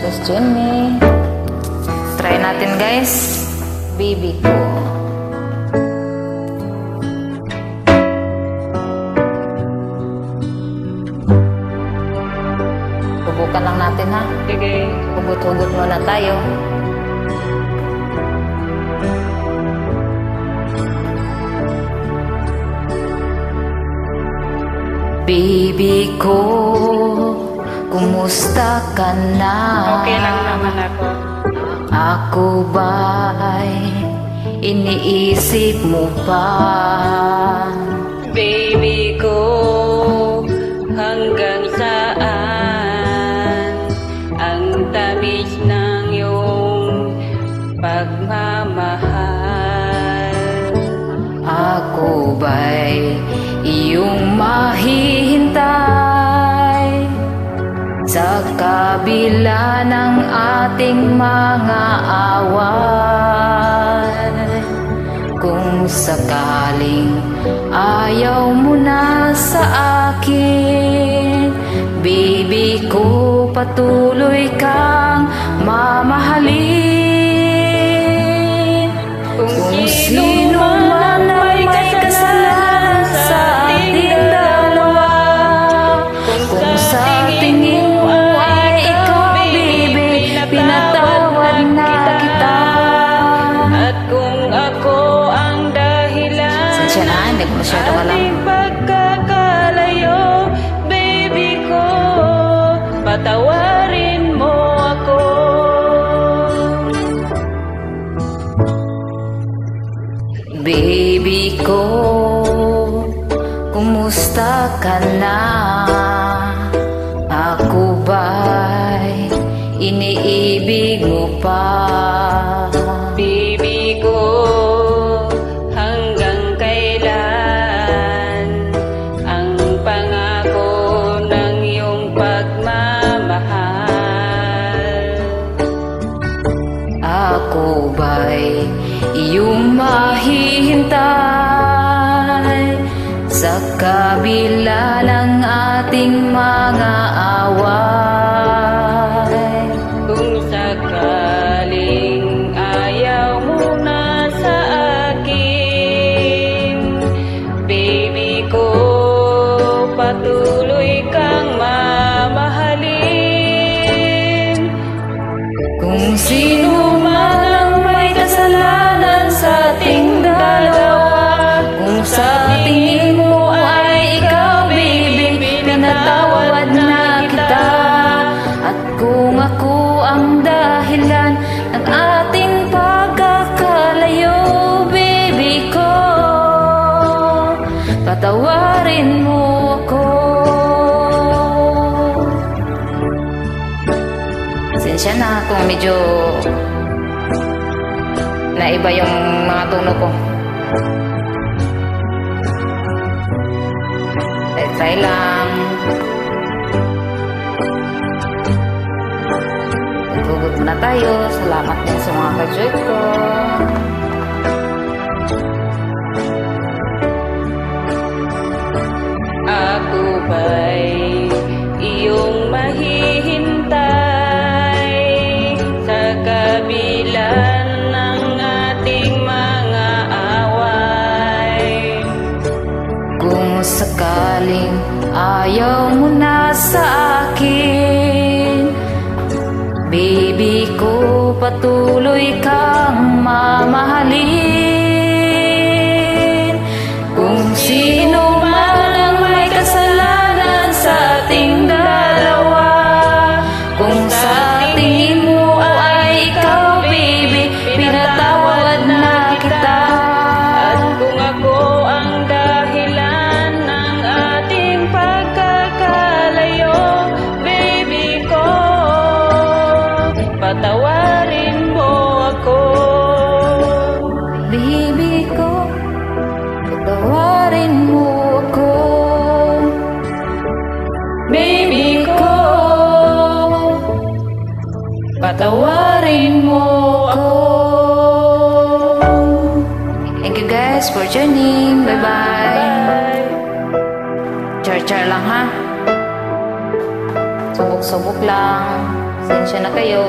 Sis Jenny. Try natin guys. Baby ko. Subukan lang natin ha. Sige. Hugot-hugot muna tayo. Baby ko, kumusta ka na? Okay lang naman ako. Ako ba'y iniisip mo pa? Baby ko, hanggang saan ang tamis ng iyong pagmamahal? Ako ba'y iyong mahihintay sa kabila ng ating mga away? Kung sakaling ayaw mo na sa akin, baby ko, patuloy kang mamahalin. Kung sino man ang may kasalanan sa ating dalawa, kung sa tingin mo ay ikaw, baby, pinatawad na kita. At kung ako ang dahilan Sensya na, hindi ko masyado ka lang. ating pagkakalayo, baby ko, patawarin mo ako. Baby ko, kumusta ka na? Ako ba'y iniibig mo pa? Baby ko, hanggang kailan ang pangako ng iyong pagmamahal? Ako ba'y iyong mahihintay sa kabila ng ating mga away? Kung sakaling ayaw mo na sa akin, baby ko, patuloy kang mamahalin. Kung sino man ang may kasalanan sa ating dalawa, kung sa tingin mo ay ikaw, baby, pinatawad na kita. At kung ako ang dahilan ng ating pagkakalayo, baby ko, patawarin mo ako. Pasensya na kung medyo naiba yung mga tono ko. Try lang. Hugot muna tayo. Salamat din sa mga ka-joy ko. Ako ba'y iyong mahihintay sa kabila ng ating mga away? Kung sakaling ayaw mo na sa akin, baby ko, patuloy kang mamahalin. Kung sino man ang may kasalanan sa ating dalawa, kung sa tingin mo ay ikaw, baby, pinatawad na kita. At kung ako ang dahilan ng ating pagkakalayo, baby ko, patawarin mo ako. Baby ko, patawarin mo ako. Baby ko, Patawarin mo ako. Thank you guys for joining. Bye-bye. bye. Char-char lang ha. Subok-subok lang. Sensya na kayo.